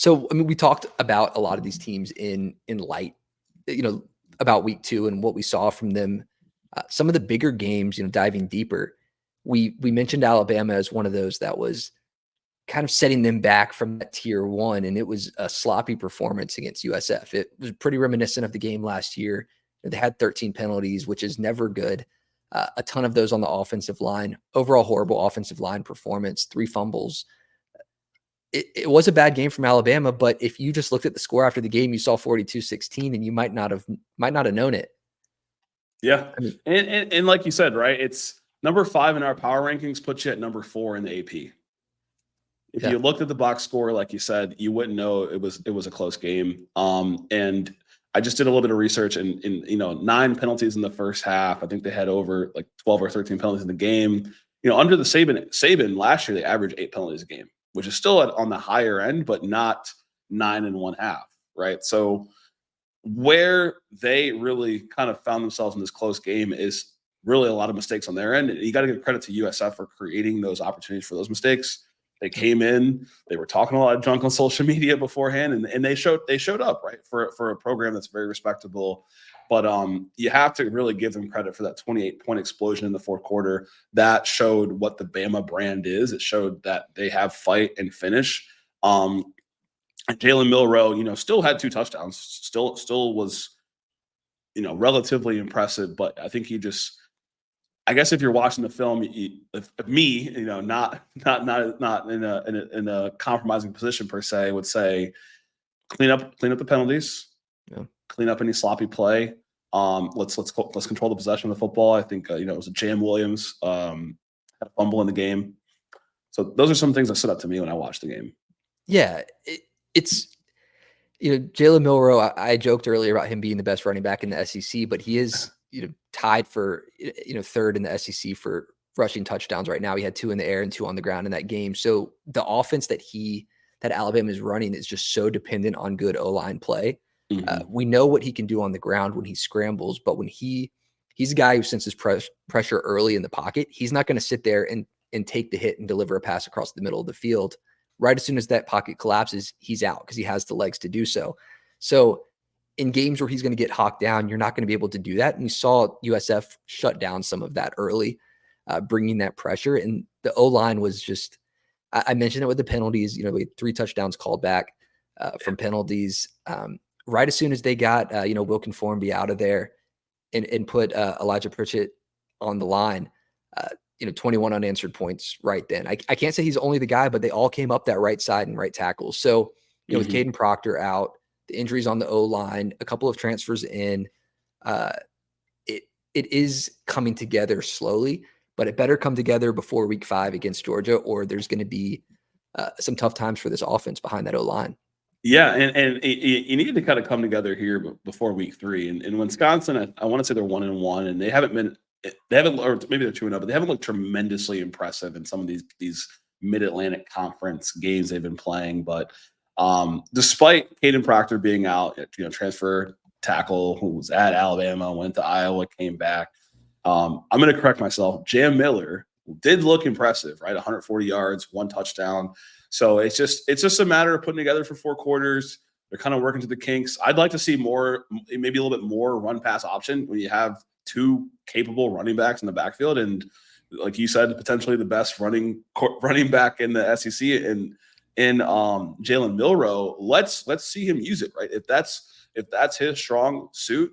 So, I mean, we talked about a lot of these teams in light, about week 2 and what we saw from them. Some of the bigger games, diving deeper, we mentioned Alabama as one of those that was kind of setting them back from that tier 1, and it was a sloppy performance against USF. It was pretty reminiscent of the game last year. They had 13 penalties, which is never good. A ton of those on the offensive line. Overall horrible offensive line performance, 3 fumbles. It was a bad game from Alabama, but if you just looked at the score after the game, you saw 42-16, and you might not have known it. Yeah. I mean, and like you said, right, it's number 5 in our power rankings puts you at number 4 in the AP. If you looked at the box score, like you said, you wouldn't know it was a close game. And I just did a little bit of research, and 9 penalties in the first half. I think they had over like 12 or 13 penalties in the game. Under the Saban last year, they averaged 8 penalties a game, which is still on the higher end, but not 9 1/2, right? So where they really kind of found themselves in this close game is really a lot of mistakes on their end. And you got to give credit to USF for creating those opportunities for those mistakes. They came in, they were talking a lot of junk on social media beforehand, and they showed up, right, for a program that's very respectable. But you have to really give them credit for that 28-point explosion in the fourth quarter. That showed what the Bama brand is. It showed that they have fight and finish. Jalen Milroe, still had 2 touchdowns, still was, relatively impressive. But I think I guess if you're watching the film, not in a compromising position per se, would say clean up the penalties, clean up any sloppy play. Let's control the possession of the football. I think it was a Jam Williams had a fumble in the game. So those are some things that stood up to me when I watched the game. Yeah, it's Jalen Milroe. I joked earlier about him being the best running back in the SEC, but he is tied for 3rd in the SEC for rushing touchdowns right now. He had 2 in the air and 2 on the ground in that game. So the offense that Alabama is running is just so dependent on good O-line play. Mm-hmm. We know what he can do on the ground when he scrambles, but when he's a guy who senses pressure early in the pocket, he's not going to sit there and take the hit and deliver a pass across the middle of the field. Right as soon as that pocket collapses, he's out because he has the legs to do so. So in games where he's going to get hawked down, you're not going to be able to do that. And we saw USF shut down some of that early, bringing that pressure. And the O-line was just, I mentioned it with the penalties, we had 3 touchdowns called back from penalties. Right as soon as they got, Wilkin Formby out of there and put Elijah Pritchett on the line, 21 unanswered points right then. I can't say he's only the guy, but they all came up that right side and right tackle. So, with Caden Proctor out, the injuries on the O-line, a couple of transfers in, it is coming together slowly, but it better come together before week 5 against Georgia, or there's going to be some tough times for this offense behind that O-line. Yeah, and you needed to kind of come together here before week 3. And in Wisconsin, I want to say they're 1-1, and they haven't, or maybe they're 2-0, but they haven't looked tremendously impressive in some of these Mid-Atlantic Conference games they've been playing. But despite Caden Proctor being out, transfer tackle who was at Alabama, went to Iowa, came back. I'm going to correct myself. Jam Miller did look impressive, right? 140 yards, 1 touchdown. So it's just a matter of putting together for 4 quarters. They're kind of working to the kinks. I'd like to see more, maybe a little bit more run pass option when you have 2 capable running backs in the backfield, and like you said, potentially the best running back in the SEC in Jalen Milroe. Let's see him use it, right? If that's his strong suit,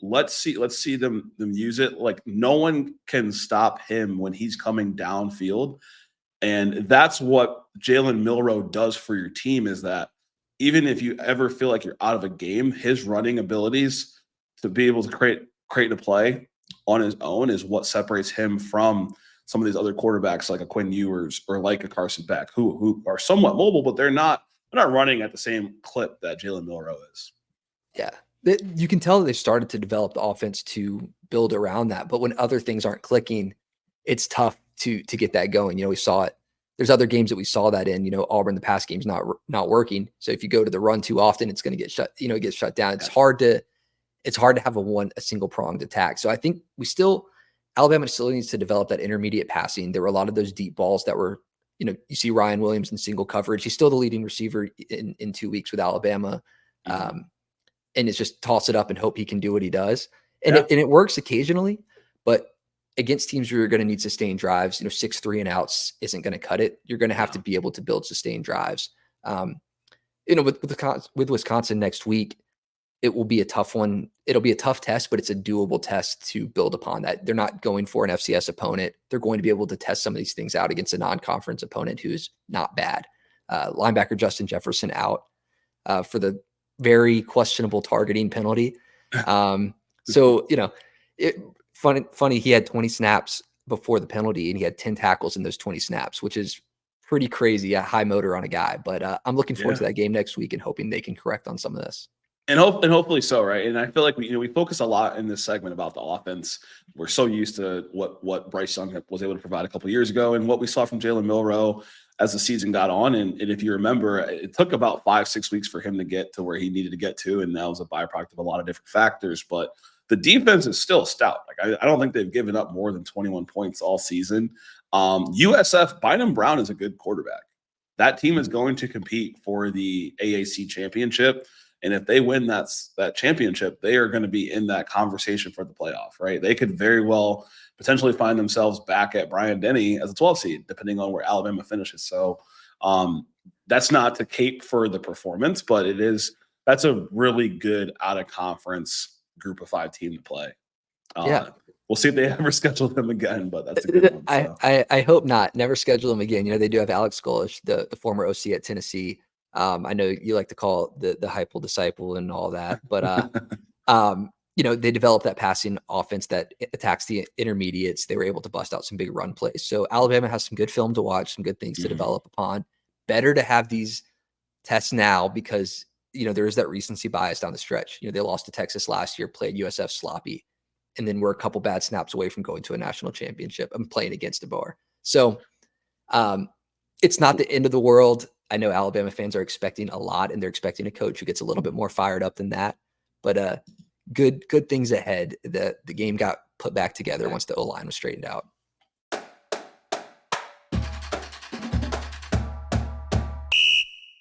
let's see them use it. Like, no one can stop him when he's coming downfield. And that's what Jalen Milroe does for your team, is that even if you ever feel like you're out of a game, his running abilities to be able to create a play on his own is what separates him from some of these other quarterbacks like a Quinn Ewers or like a Carson Beck, who are somewhat mobile, but they're not running at the same clip that Jalen Milroe is. Yeah. You can tell that they started to develop the offense to build around that. But when other things aren't clicking, it's tough to get that going. We saw it. There's other games that we saw that in. Auburn, the pass game's not working. So if you go to the run too often, it's going to get shut. It gets shut down. It's hard to have a single pronged attack. So I think Alabama still needs to develop that intermediate passing. There were a lot of those deep balls that were you see Ryan Williams in single coverage. He's still the leading receiver in 2 weeks with Alabama. And it's just toss it up and hope he can do what he does. And it works occasionally, but against teams where you're going to need sustained drives, 6-3 and outs isn't going to cut it. You're going to have to be able to build sustained drives. With Wisconsin next week, it will be a tough one. It'll be a tough test, but it's a doable test to build upon that. They're not going for an FCS opponent. They're going to be able to test some of these things out against a non-conference opponent who's not bad. Linebacker Justin Jefferson out for the very questionable targeting penalty. Funny, he had 20 snaps before the penalty, and he had 10 tackles in those 20 snaps, which is pretty crazy, a high motor on a guy. But I'm looking forward to that game next week and hoping they can correct on some of this. And hopefully so, right? And I feel like we focus a lot in this segment about the offense. We're so used to what Bryce Young was able to provide a couple of years ago and what we saw from Jalen Milroe as the season got on. And if you remember, it took about 5-6 weeks for him to get to where he needed to get to, and that was a byproduct of a lot of different factors. But the defense is still stout. Like I don't think they've given up more than 21 points all season. USF, Bynum Brown is a good quarterback. That team is going to compete for the AAC championship. And if they win that championship, they are going to be in that conversation for the playoff, right? They could very well potentially find themselves back at Bryant-Denny as a 12 seed, depending on where Alabama finishes. So that's not to cape for the performance, but that's a really good out-of-conference group of 5 team to play. We'll see if they ever schedule them again, but that's a good one. So. I hope not. Never schedule them again. They do have Alex Golesh, the former OC at Tennessee. I know you like to call the Heupel disciple and all that, but they developed that passing offense that attacks the intermediates. They were able to bust out some big run plays. So Alabama has some good film to watch, some good things to develop upon. Better to have these tests now because there is that recency bias down the stretch. They lost to Texas last year, played USF sloppy, and then we're a couple bad snaps away from going to a national championship and playing against DeBoer. So it's not the end of the world. I know Alabama fans are expecting a lot, and they're expecting a coach who gets a little bit more fired up than that. But good things ahead. The game got put back together once the O-line was straightened out.